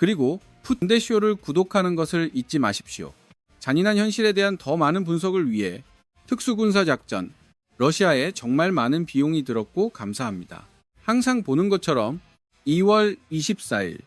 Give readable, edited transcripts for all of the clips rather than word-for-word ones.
그리고 푸틴대쇼를 구독하는 것을 잊지 마십시오. 잔인한 현실에 대한 더 많은 분석을 위해 특수군사작전, 러시아에 정말 많은 비용이 들었고 감사합니다. 항상 보는 것처럼 2월 24일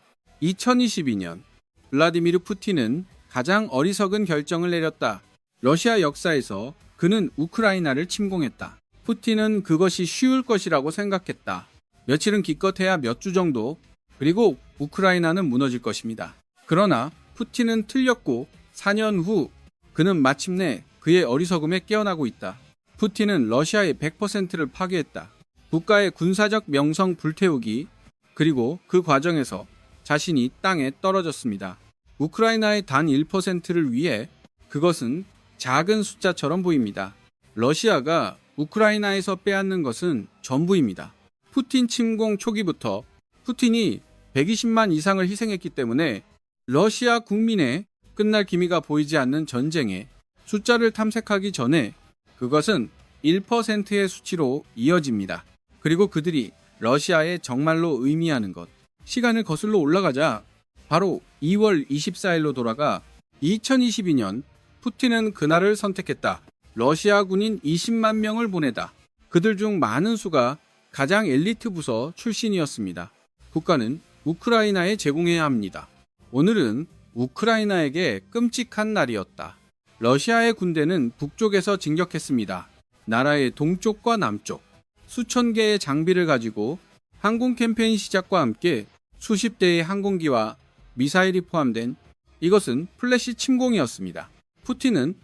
2022년 블라디미르 푸틴은 가장 어리석은 결정을 내렸다. 러시아 역사에서 그는 우크라이나를 침공했다. 푸틴은 그것이 쉬울 것이라고 생각했다. 며칠은 기껏해야 몇 주 정도, 그리고 우크라이나는 무너질 것입니다. 그러나 푸틴은 틀렸고 4년 후 그는 마침내 그의 어리석음에 깨어나고 있다. 푸틴은 러시아의 100%를 파괴했다. 국가의 군사적 명성 불태우기, 그리고 그 과정에서 자신이 땅에 떨어졌습니다. 우크라이나의 단 1%를 위해 그것은 작은 숫자처럼 보입니다. 러시아가 우크라이나에서 빼앗는 것은 전부입니다. 푸틴 침공 초기부터 푸틴이 120만 이상을 희생했기 때문에 러시아 국민의 끝날 기미가 보이지 않는 전쟁에 숫자를 탐색하기 전에 그것은 1%의 수치로 이어집니다. 그리고 그들이 러시아에 정말로 의미하는 것. 시간을 거슬러 올라가자 바로 2월 24일로 돌아가 2022년 푸틴은 그날을 선택했다. 러시아 군인 20만 명을 보내다. 그들 중 많은 수가 가장 엘리트 부서 출신이었습니다. 국가는 우크라이나에 제공해야 합니다. 오늘은 우크라이나에게 끔찍한 날이었다. 러시아의 군대는 북쪽에서 진격했습니다. 나라의 동쪽과 남쪽, 수천 개의 장비를 가지고 항공 캠페인 시작과 함께 수십 대의 항공기와 미사일이 포함된 이것은 플래시 침공이었습니다. 푸틴은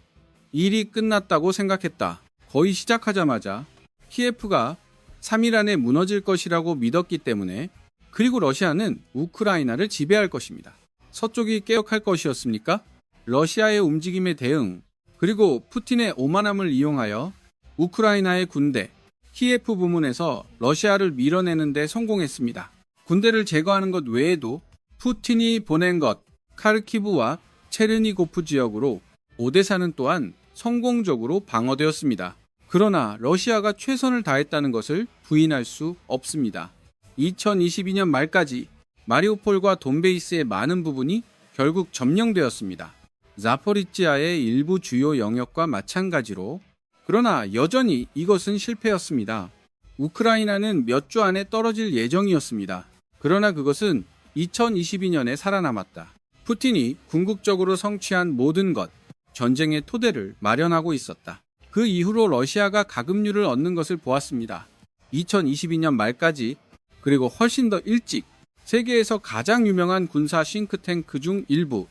일이 끝났다고 생각했다. 거의 시작하자마자 키예프가 3일 안에 무너질 것이라고 믿었기 때문에, 그리고 러시아는 우크라이나를 지배할 것입니다. 서쪽이 깨역할 것이었습니까? 러시아의 움직임에 대응, 그리고 푸틴의 오만함을 이용하여 우크라이나의 군대, 키예프 부문에서 러시아를 밀어내는 데 성공했습니다. 군대를 제거하는 것 외에도 푸틴이 보낸 것, 카르키브와 체르니고프 지역으로 오데사는 또한 성공적으로 방어되었습니다. 그러나 러시아가 최선을 다했다는 것을 부인할 수 없습니다. 2022년 말까지 마리우폴과 돈베이스의 많은 부분이 결국 점령되었습니다. 자포리지아의 일부 주요 영역과 마찬가지로. 그러나 여전히 이것은 실패였습니다. 우크라이나는 몇 주 안에 떨어질 예정이었습니다. 그러나 그것은 2022년에 살아남았다. 푸틴이 궁극적으로 성취한 모든 것, 전쟁의 토대를 마련하고 있었다. 그 이후로 러시아가 가급류를 얻는 것을 보았습니다. 2022년 말까지, 그리고 훨씬 더 일찍 세계에서 가장 유명한 군사 싱크탱크 중 일부,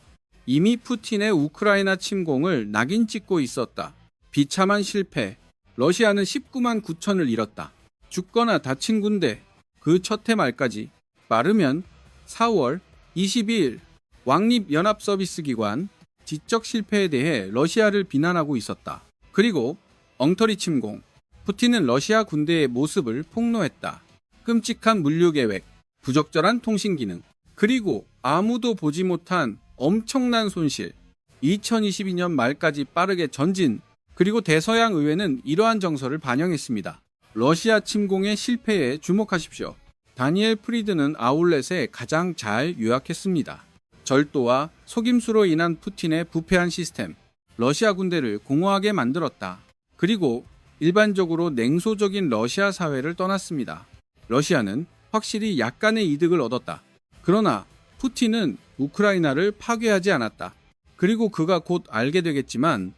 이미 푸틴의 우크라이나 침공을 낙인 찍고 있었다. 비참한 실패, 러시아는 19만 9천을 잃었다. 죽거나 다친 군대, 그 첫 해 말까지, 빠르면 4월 22일 왕립연합서비스기관 지적 실패에 대해 러시아를 비난하고 있었다. 그리고 엉터리 침공, 푸틴은 러시아 군대의 모습을 폭로했다. 끔찍한 물류 계획, 부적절한 통신 기능, 그리고 아무도 보지 못한 엄청난 손실. 2022년 말까지 빠르게 전진, 그리고 대서양 의회는 이러한 정서를 반영했습니다. 러시아 침공의 실패에 주목하십시오. 다니엘 프리드는 아울렛에 가장 잘 요약했습니다. 절도와 속임수로 인한 푸틴의 부패한 시스템, 러시아 군대를 공허하게 만들었다. 그리고 일반적으로 냉소적인 러시아 사회를 떠났습니다. 러시아는 확실히 약간의 이득을 얻었다. 그러나 푸틴은 우크라이나를 파괴하지 않았다. 그리고 그가 곧 알게 되겠지만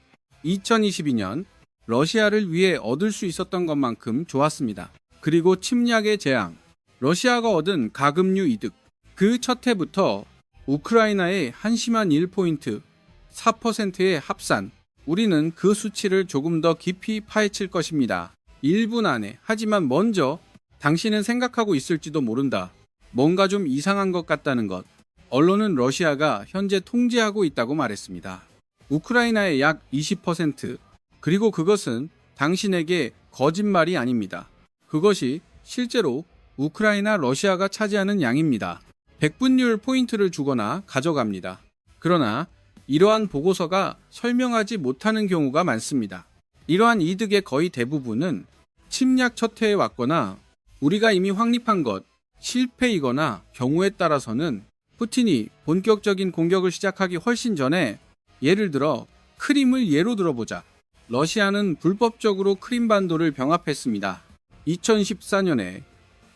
2022년 러시아를 위해 얻을 수 있었던 것만큼 좋았습니다. 그리고 침략의 재앙, 러시아가 얻은 가금류 이득, 그 첫 해부터 우크라이나의 한심한 1포인트, 4%의 합산, 우리는 그 수치를 조금 더 깊이 파헤칠 것입니다. 1분 안에. 하지만 먼저 당신은 생각하고 있을지도 모른다. 뭔가 좀 이상한 것 같다는 것. 언론은 러시아가 현재 통제하고 있다고 말했습니다. 우크라이나의 약 20%, 그리고 그것은 당신에게 거짓말이 아닙니다. 그것이 실제로 우크라이나 러시아가 차지하는 양입니다. 백분율 포인트를 주거나 가져갑니다. 그러나 이러한 보고서가 설명하지 못하는 경우가 많습니다. 이러한 이득의 거의 대부분은 침략 첫 해에 왔거나 우리가 이미 확립한 것, 실패이거나 경우에 따라서는 푸틴이 본격적인 공격을 시작하기 훨씬 전에 예를 들어 크림을 예로 들어보자. 러시아는 불법적으로 크림반도를 병합했습니다. 2014년에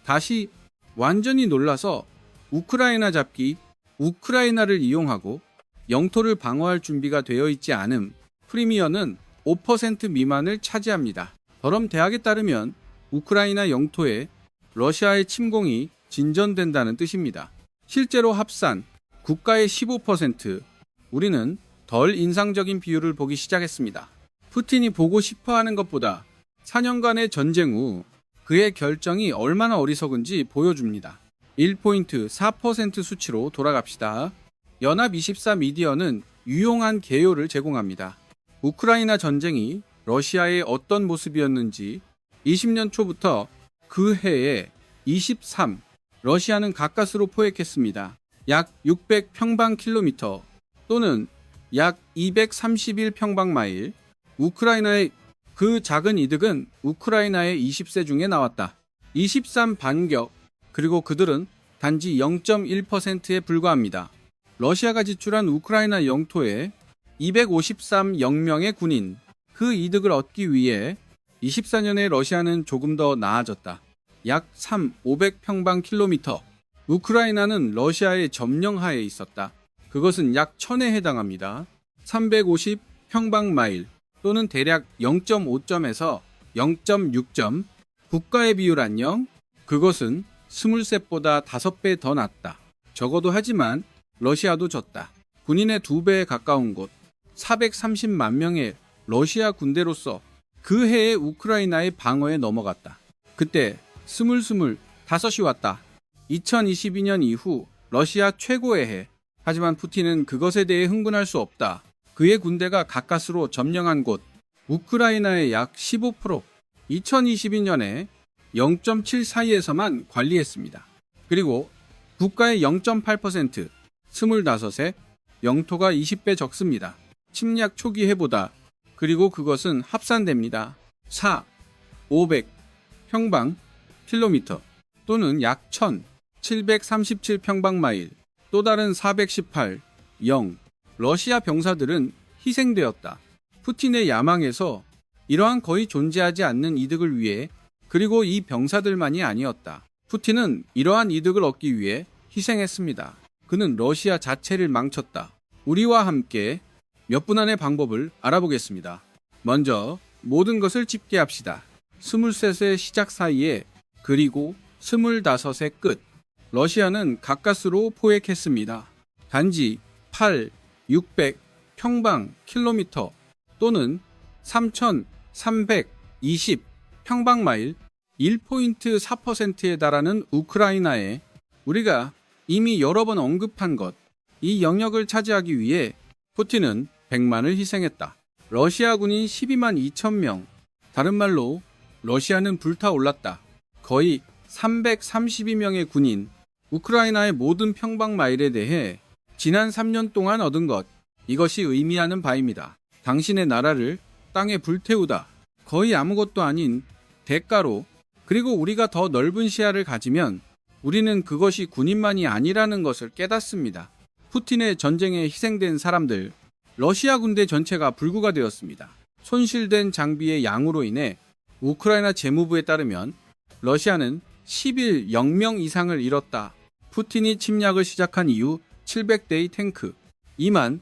다시 완전히 놀라서 우크라이나 잡기, 우크라이나를 이용하고 영토를 방어할 준비가 되어 있지 않음, 크리미어는 5% 미만을 차지합니다. 더럼 대학에 따르면 우크라이나 영토에 러시아의 침공이 진전된다는 뜻입니다. 실제로 합산 국가의 15%, 우리는 덜 인상적인 비율을 보기 시작했습니다. 푸틴이 보고 싶어하는 것보다 4년간의 전쟁 후 그의 결정이 얼마나 어리석은지 보여줍니다. 1.4% 수치로 돌아갑시다. 연합24 미디어는 유용한 개요를 제공합니다. 우크라이나 전쟁이 러시아의 어떤 모습이었는지 20년 초부터 그 해에 23, 러시아는 가까스로 포획했습니다. 약 600평방킬로미터 또는 약 231평방마일. 우크라이나의 그 작은 이득은 우크라이나의 20세 중에 나왔다. 23 반격, 그리고 그들은 단지 0.1%에 불과합니다. 러시아가 지출한 우크라이나 영토에 253영명의 군인, 그 이득을 얻기 위해 24년에 러시아는 조금 더 나아졌다. 약 500평방킬로미터. 우크라이나는 러시아의 점령하에 있었다. 그것은 약 1000에 해당합니다. 350평방마일 또는 대략 0.5점에서 0.6점. 국가의 비율 안녕? 그것은 스물셋보다 5배 더 낮다. 적어도 하지만 러시아도 졌다. 군인의 2배에 가까운 곳, 430만 명의 러시아 군대로서 그 해에 우크라이나의 방어에 넘어갔다. 그때 스물스물 5이 왔다. 2022년 이후 러시아 최고의 해. 하지만 푸틴은 그것에 대해 흥분할 수 없다. 그의 군대가 가까스로 점령한 곳, 우크라이나의 약 15%, 2022년에 0.7 사이에서만 관리했습니다. 그리고 국가의 0.8%, 25에 영토가 20배 적습니다. 침략 초기 해보다. 그리고 그것은 합산됩니다. 4, 500 평방 킬로미터 또는 약 1737평방마일. 또 다른 418, 0. 러시아 병사들은 희생되었다. 푸틴의 야망에서 이러한 거의 존재하지 않는 이득을 위해, 그리고 이 병사들만이 아니었다. 푸틴은 이러한 이득을 얻기 위해 희생했습니다. 그는 러시아 자체를 망쳤다. 우리와 함께 몇 분 안의 방법을 알아보겠습니다. 먼저 모든 것을 집계합시다. 23세 시작 사이에 그리고 25세 끝. 러시아는 가까스로 포획했습니다. 단지 8, 600 평방 킬로미터 또는 3,320 평방마일 1.4%에 달하는 우크라이나에 우리가 이미 여러 번 언급한 것, 이 영역을 차지하기 위해 푸틴은 100만을 희생했다. 러시아 군인 12만 2천 명, 다른 말로 러시아는 불타올랐다. 거의 332명의 군인, 우크라이나의 모든 평방마일에 대해 지난 3년 동안 얻은 것, 이것이 의미하는 바입니다. 당신의 나라를 땅에 불태우다. 거의 아무것도 아닌 대가로. 그리고 우리가 더 넓은 시야를 가지면 우리는 그것이 군인만이 아니라는 것을 깨닫습니다. 푸틴의 전쟁에 희생된 사람들, 러시아 군대 전체가 불구가 되었습니다. 손실된 장비의 양으로 인해 우크라이나 재무부에 따르면 러시아는 10일 0명 이상을 잃었다. 푸틴이 침략을 시작한 이후 700대의 탱크, 2만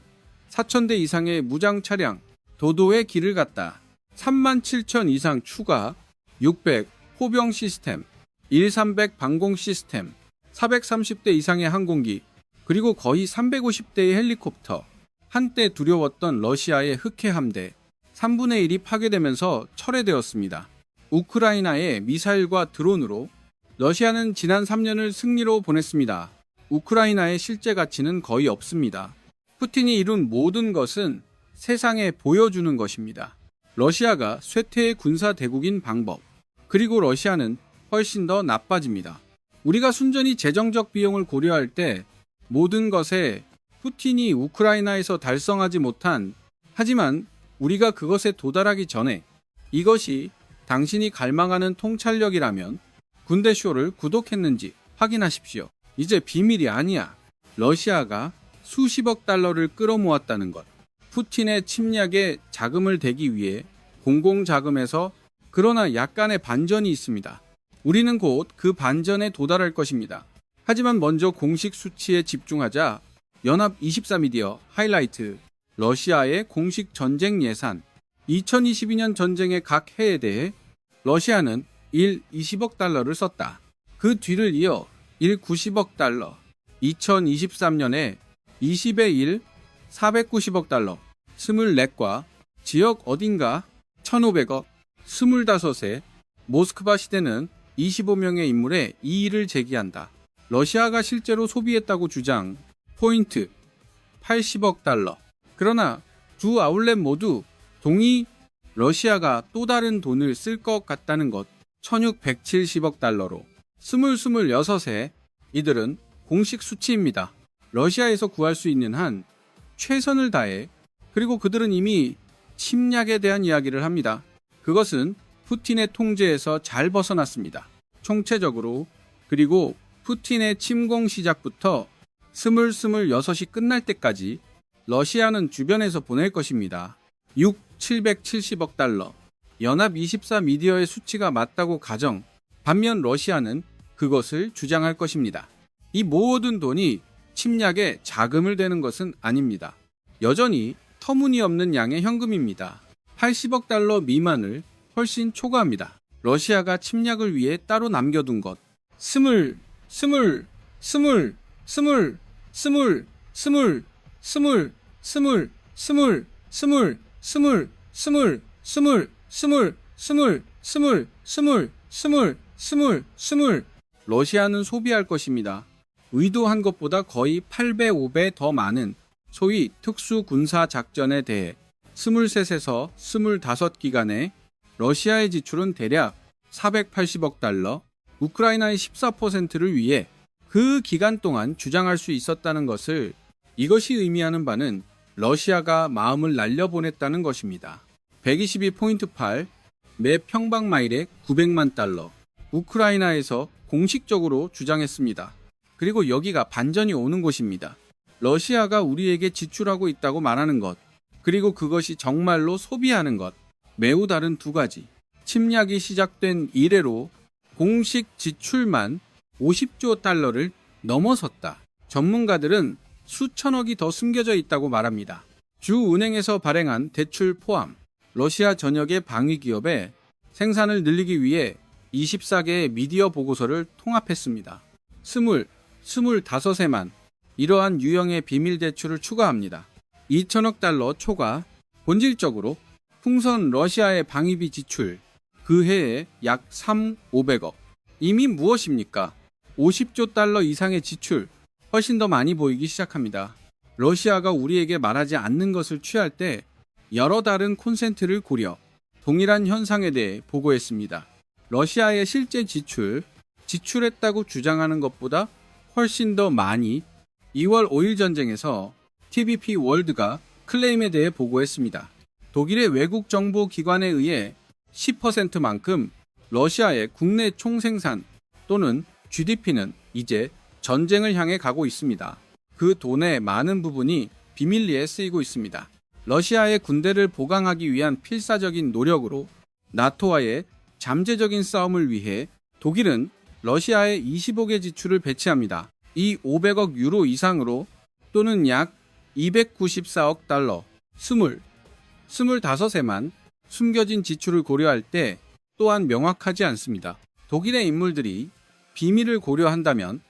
4천 대 이상의 무장 차량, 도도의 길을 갔다. 3만 7천 이상 추가, 600 포병 시스템, 1300 방공 시스템, 430대 이상의 항공기, 그리고 거의 350대의 헬리콥터, 한때 두려웠던 러시아의 흑해 함대, 3분의 1이 파괴되면서 철회되었습니다. 우크라이나의 미사일과 드론으로 러시아는 지난 3년을 승리로 보냈습니다. 우크라이나의 실제 가치는 거의 없습니다. 푸틴이 이룬 모든 것은 세상에 보여주는 것입니다. 러시아가 쇠퇴의 군사 대국인 방법, 그리고 러시아는 훨씬 더 나빠집니다. 우리가 순전히 재정적 비용을 고려할 때 모든 것에 푸틴이 우크라이나에서 달성하지 못한, 하지만 우리가 그것에 도달하기 전에 이것이 당신이 갈망하는 통찰력이라면 군대쇼를 구독했는지 확인하십시오. 이제 비밀이 아니야. 러시아가 수십억 달러를 끌어모았다는 것. 푸틴의 침략에 자금을 대기 위해 공공자금에서 그러나 약간의 반전이 있습니다. 우리는 곧 그 반전에 도달할 것입니다. 하지만 먼저 공식 수치에 집중하자. 연합 24미디어 하이라이트 러시아의 공식 전쟁 예산 2022년 전쟁의 각 해에 대해 러시아는 20억 달러를 썼다. 그 뒤를 이어 90억 달러, 2023년에 20의 1, 490억 달러, 24과 지역 어딘가 1,500억, 25의 모스크바 시대는 25명의 인물에 이의를 제기한다. 러시아가 실제로 소비했다고 주장, 포인트 80억 달러. 그러나 두 아울렛 모두 동의 러시아가 또 다른 돈을 쓸 것 같다는 것 1670억 달러로 26에 이들은 공식 수치입니다. 러시아에서 구할 수 있는 한 최선을 다해 그리고 그들은 이미 침략에 대한 이야기를 합니다. 그것은 푸틴의 통제에서 잘 벗어났습니다. 총체적으로 그리고 푸틴의 침공 시작부터 26이 끝날 때까지 러시아는 주변에서 보낼 것입니다. 770억 달러. 연합 24미디어의 수치가 맞다고 가정. 반면 러시아는 그것을 주장할 것입니다. 이 모든 돈이 침략에 자금을 대는 것은 아닙니다. 여전히 터무니없는 양의 현금입니다. 80억 달러 미만을 훨씬 초과합니다. 러시아가 침략을 위해 따로 남겨둔 것. 러시아는 소비할 것입니다. 의도한 것보다 거의 8배, 5배 더 많은 소위 특수 군사 작전에 대해 23에서 25기간에 러시아의 지출은 대략 480억 달러, 우크라이나의 14%를 위해 그 기간 동안 주장할 수 있었다는 것을 이것이 의미하는 바는 러시아가 마음을 날려보냈다는 것입니다. 122.8 매 평방마일에 900만 달러 우크라이나에서 공식적으로 주장했습니다. 그리고 여기가 반전이 오는 곳입니다. 러시아가 우리에게 지출하고 있다고 말하는 것, 그리고 그것이 정말로 소비하는 것, 매우 다른 두 가지. 침략이 시작된 이래로 공식 지출만 50조 달러를 넘어섰다. 전문가들은 수천억이 더 숨겨져 있다고 말합니다. 주 은행에서 발행한 대출 포함 러시아 전역의 방위 기업의 생산을 늘리기 위해 24개의 미디어 보고서를 통합했습니다. 25에만 이러한 유형의 비밀 대출을 추가합니다. 2천억 달러 초과. 본질적으로 풍선 러시아의 방위비 지출 그 해에 약 500억. 이미 무엇입니까? 50조 달러 이상의 지출, 훨씬 더 많이 보이기 시작합니다. 러시아가 우리에게 말하지 않는 것을 취할 때 여러 다른 콘센트를 고려 동일한 현상에 대해 보고했습니다. 러시아의 실제 지출했다고 주장하는 것보다 훨씬 더 많이 2월 5일 전쟁에서 TVP 월드가 클레임에 대해 보고했습니다. 독일의 외국 정보 기관에 의해 10%만큼 러시아의 국내 총생산 또는 GDP는 이제 전쟁을 향해 가고 있습니다. 그 돈의 많은 부분이 비밀리에 쓰이고 있습니다. 러시아의 군대를 보강하기 위한 필사적인 노력으로 나토와의 잠재적인 싸움을 위해 독일은 러시아에 25개 지출을 배치합니다. 이 500억 유로 이상으로 또는 약 294억 달러 25에만 숨겨진 지출을 고려할 때 또한 명확하지 않습니다. 독일의 인물들이 비밀을 고려한다면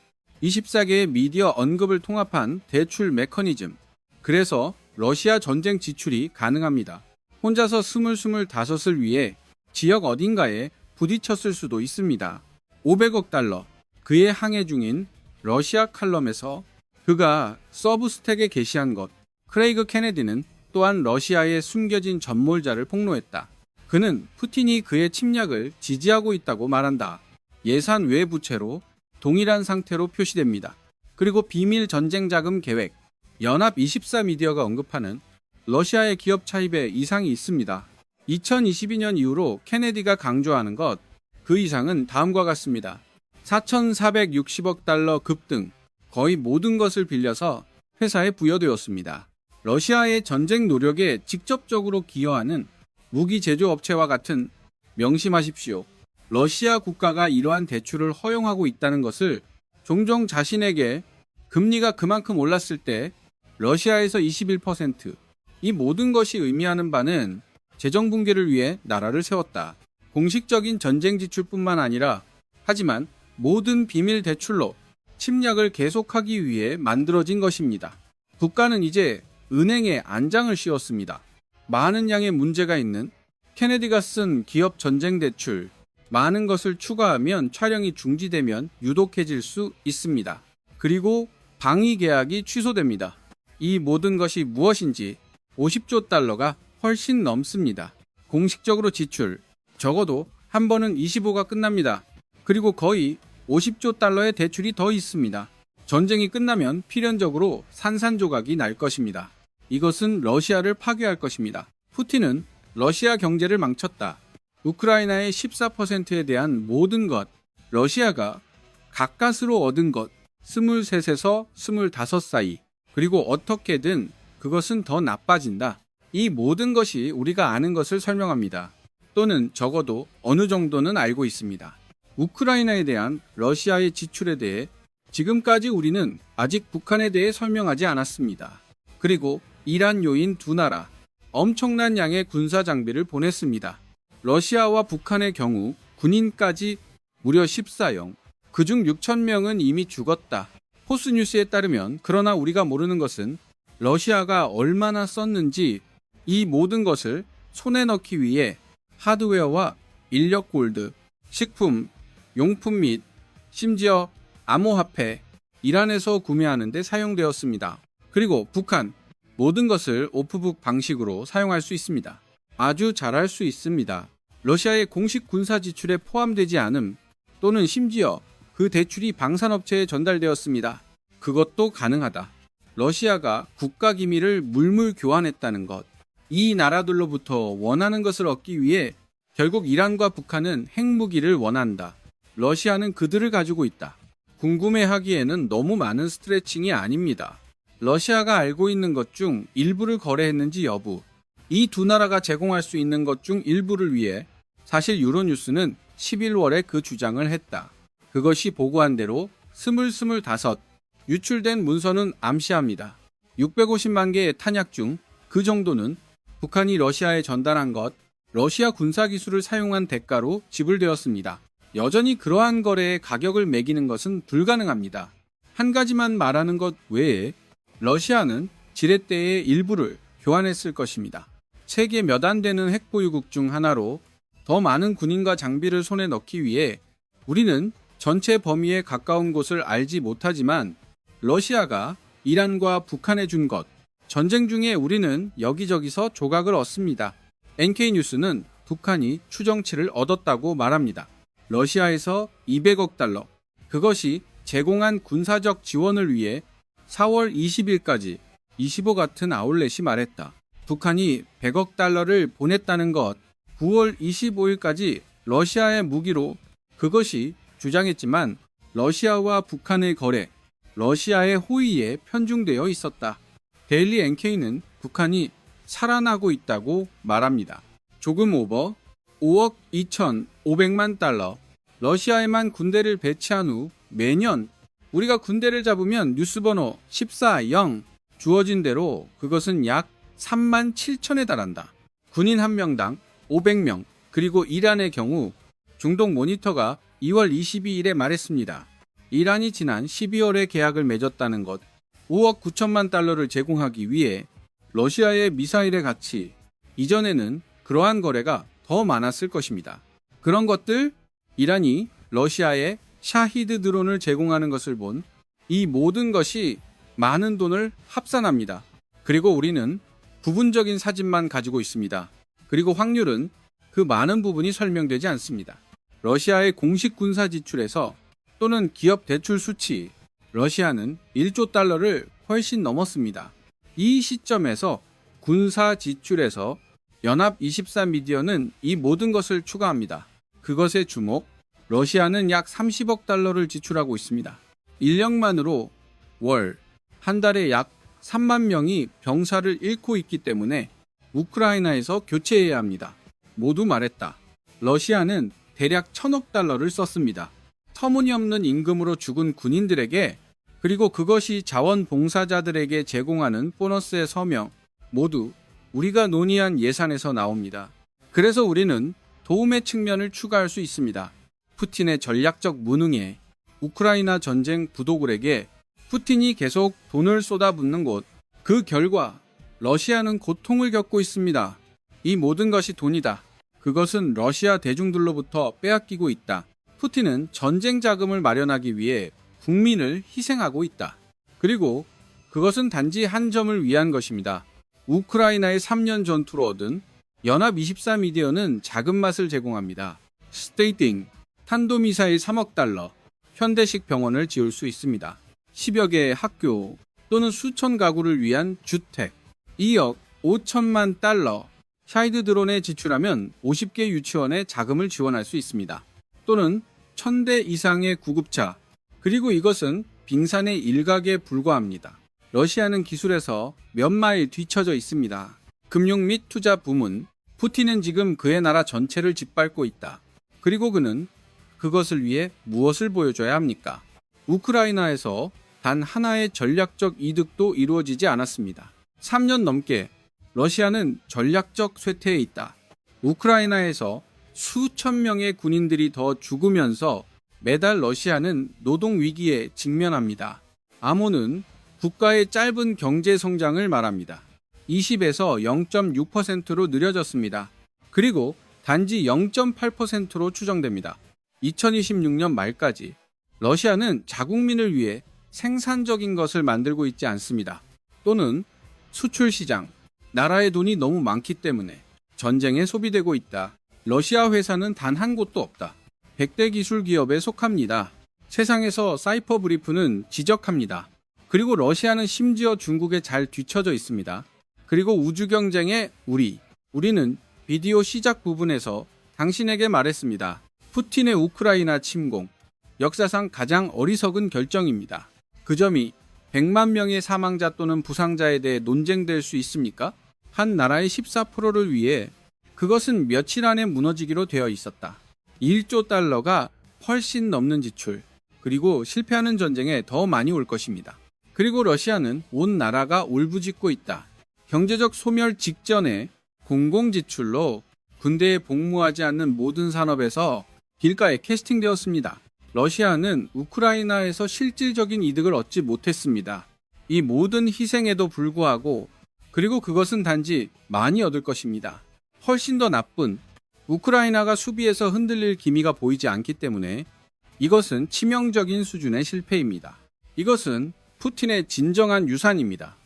24개의 미디어 언급을 통합한 대출 메커니즘. 그래서 러시아 전쟁 지출이 가능합니다. 혼자서 25을 위해 지역 어딘가에 부딪혔을 수도 있습니다. 500억 달러. 그의 항해 중인 러시아 칼럼에서 그가 서브스택에 게시한 것. 크레이그 케네디는 또한 러시아의 숨겨진 전몰자를 폭로했다. 그는 푸틴이 그의 침략을 지지하고 있다고 말한다. 예산 외 부채로 동일한 상태로 표시됩니다. 그리고 비밀 전쟁 자금 계획. 연합 24미디어가 언급하는 러시아의 기업 차입에 이상이 있습니다. 2022년 이후로 케네디가 강조하는 것, 그 이상은 다음과 같습니다. 4,460억 달러 급등, 거의 모든 것을 빌려서 회사에 부여되었습니다. 러시아의 전쟁 노력에 직접적으로 기여하는 무기 제조업체와 같은 명심하십시오. 러시아 국가가 이러한 대출을 허용하고 있다는 것을 종종 자신에게 금리가 그만큼 올랐을 때 러시아에서 21%, 이 모든 것이 의미하는 바는 재정 붕괴를 위해 나라를 세웠다. 공식적인 전쟁 지출뿐만 아니라 하지만 모든 비밀 대출로 침략을 계속하기 위해 만들어진 것입니다. 국가는 이제 은행에 안장을 씌웠습니다. 많은 양의 문제가 있는 케네디가 쓴 기업 전쟁 대출, 많은 것을 추가하면 촬영이 중지되면 유독해질 수 있습니다. 그리고 방위 계약이 취소됩니다. 이 모든 것이 무엇인지 50조 달러가 훨씬 넘습니다. 공식적으로 지출, 적어도 한 번은 25가 끝납니다. 그리고 거의 50조 달러의 대출이 더 있습니다. 전쟁이 끝나면 필연적으로 산산조각이 날 것입니다. 이것은 러시아를 파괴할 것입니다. 푸틴은 러시아 경제를 망쳤다. 우크라이나의 14%에 대한 모든 것, 러시아가 가까스로 얻은 것, 23에서 25 사이, 그리고 어떻게든 그것은 더 나빠진다. 이 모든 것이 우리가 아는 것을 설명합니다. 또는 적어도 어느 정도는 알고 있습니다. 우크라이나에 대한 러시아의 지출에 대해 지금까지 우리는 아직 북한에 대해 설명하지 않았습니다. 그리고 이란 요인 두 나라, 엄청난 양의 군사 장비를 보냈습니다. 러시아와 북한의 경우 군인까지 무려 14영, 그중 6,000명은 이미 죽었다. 포스뉴스에 따르면, 그러나 우리가 모르는 것은 러시아가 얼마나 썼는지, 이 모든 것을 손에 넣기 위해 하드웨어와 인력 골드, 식품, 용품 및 심지어 암호화폐, 이란에서 구매하는 데 사용되었습니다. 그리고 북한, 모든 것을 오프북 방식으로 사용할 수 있습니다. 아주 잘할 수 있습니다. 러시아의 공식 군사 지출에 포함되지 않음, 또는 심지어 그 대출이 방산업체에 전달되었습니다. 그것도 가능하다. 러시아가 국가 기밀을 물물 교환했다는 것. 이 나라들로부터 원하는 것을 얻기 위해 결국 이란과 북한은 핵무기를 원한다. 러시아는 그들을 가지고 있다. 궁금해하기에는 너무 많은 스트레칭이 아닙니다. 러시아가 알고 있는 것 중 일부를 거래했는지 여부, 이 두 나라가 제공할 수 있는 것 중 일부를 위해 사실 유로뉴스는 11월에 그 주장을 했다. 그것이 보고한 대로 25, 유출된 문서는 암시합니다. 650만 개의 탄약 중 그 정도는 북한이 러시아에 전달한 것, 러시아 군사기술을 사용한 대가로 지불되었습니다. 여전히 그러한 거래의 가격을 매기는 것은 불가능합니다. 한 가지만 말하는 것 외에 러시아는 지렛대의 일부를 교환했을 것입니다. 세계 몇 안 되는 핵보유국 중 하나로 더 많은 군인과 장비를 손에 넣기 위해 우리는 전체 범위에 가까운 곳을 알지 못하지만 러시아가 이란과 북한에 준 것, 전쟁 중에 우리는 여기저기서 조각을 얻습니다. NK뉴스는 북한이 추정치를 얻었다고 말합니다. 러시아에서 200억 달러, 그것이 제공한 군사적 지원을 위해 4월 20일까지 25 같은 아울렛이 말했다. 북한이 100억 달러를 보냈다는 것, 9월 25일까지 러시아의 무기로, 그것이 주장했지만 러시아와 북한의 거래, 러시아의 호의에 편중되어 있었다. 데일리 NK는 북한이 살아나고 있다고 말합니다. 조금 오버 5억 2,500만 달러, 러시아에만 군대를 배치한 후 매년 우리가 군대를 잡으면 뉴스번호 14-0 주어진 대로 그것은 약 3만 7천에 달한다. 군인 한 명당 500명, 그리고 이란의 경우 중동 모니터가 2월 22일에 말했습니다. 이란이 지난 12월에 계약을 맺었다는 것, 5억 9천만 달러를 제공하기 위해 러시아의 미사일의 가치, 이전에는 그러한 거래가 더 많았을 것입니다. 그런 것들, 이란이 러시아에 샤히드 드론을 제공하는 것을 본 이 모든 것이 많은 돈을 합산합니다. 그리고 우리는 부분적인 사진만 가지고 있습니다. 그리고 확률은 그 많은 부분이 설명되지 않습니다. 러시아의 공식 군사 지출에서 또는 기업 대출 수치, 러시아는 1조 달러를 훨씬 넘었습니다. 이 시점에서 군사 지출에서 연합24 미디어는 이 모든 것을 추가합니다. 그것의 주목, 러시아는 약 30억 달러를 지출하고 있습니다. 인력만으로 월, 한 달에 약 3만 명이 병사를 잃고 있기 때문에 우크라이나에서 교체해야 합니다. 모두 말했다. 러시아는 대략 1,000억 달러를 썼습니다. 터무니없는 임금으로 죽은 군인들에게, 그리고 그것이 자원봉사자들에게 제공하는 보너스의 서명, 모두 우리가 논의한 예산에서 나옵니다. 그래서 우리는 도움의 측면을 추가할 수 있습니다. 푸틴의 전략적 무능에 우크라이나 전쟁 부도굴에게 푸틴이 계속 돈을 쏟아붓는 곳, 그 결과 러시아는 고통을 겪고 있습니다. 이 모든 것이 돈이다. 그것은 러시아 대중들로부터 빼앗기고 있다. 푸틴은 전쟁 자금을 마련하기 위해 국민을 희생하고 있다. 그리고 그것은 단지 한 점을 위한 것입니다. 우크라이나의 3년 전투로 얻은 연합24 미디어는 작은 맛을 제공합니다. 스테이팅, 탄도미사일 3억 달러, 현대식 병원을 지을 수 있습니다. 10여 개의 학교 또는 수천 가구를 위한 주택, 2억 5천만 달러, 샤이드 드론에 지출하면 50개 유치원에 자금을 지원할 수 있습니다. 또는 1,000대 이상의 구급차, 그리고 이것은 빙산의 일각에 불과합니다. 러시아는 기술에서 몇 마일 뒤처져 있습니다. 금융 및 투자 부문, 푸틴은 지금 그의 나라 전체를 짓밟고 있다. 그리고 그는 그것을 위해 무엇을 보여줘야 합니까? 우크라이나에서 단 하나의 전략적 이득도 이루어지지 않았습니다. 3년 넘게 러시아는 전략적 쇠퇴에 있다. 우크라이나에서 수천 명의 군인들이 더 죽으면서 매달 러시아는 노동 위기에 직면합니다. 아몬은 국가의 짧은 경제 성장을 말합니다. 20에서 0.6%로 느려졌습니다. 그리고 단지 0.8%로 추정됩니다. 2026년 말까지 러시아는 자국민을 위해 생산적인 것을 만들고 있지 않습니다. 또는 수출 시장, 나라의 돈이 너무 많기 때문에 전쟁에 소비되고 있다. 러시아 회사는 단 한 곳도 없다. 100대 기술 기업에 속합니다. 세상에서 사이퍼 브리프는 지적합니다. 그리고 러시아는 심지어 중국에 잘 뒤처져 있습니다. 그리고 우주 경쟁의 우리는 비디오 시작 부분에서 당신에게 말했습니다. 푸틴의 우크라이나 침공, 역사상 가장 어리석은 결정입니다. 그 점이 100만 명의 사망자 또는 부상자에 대해 논쟁될 수 있습니까? 한 나라의 14%를 위해 그것은 며칠 안에 무너지기로 되어 있었다. 1조 달러가 훨씬 넘는 지출, 그리고 실패하는 전쟁에 더 많이 올 것입니다. 그리고 러시아는 온 나라가 울부짖고 있다. 경제적 소멸 직전에 공공지출로 군대에 복무하지 않는 모든 산업에서 길가에 캐스팅되었습니다. 러시아는 우크라이나에서 실질적인 이득을 얻지 못했습니다. 이 모든 희생에도 불구하고, 그리고 그것은 단지 많이 얻을 것입니다. 훨씬 더 나쁜, 우크라이나가 수비에서 흔들릴 기미가 보이지 않기 때문에 이것은 치명적인 수준의 실패입니다. 이것은 푸틴의 진정한 유산입니다.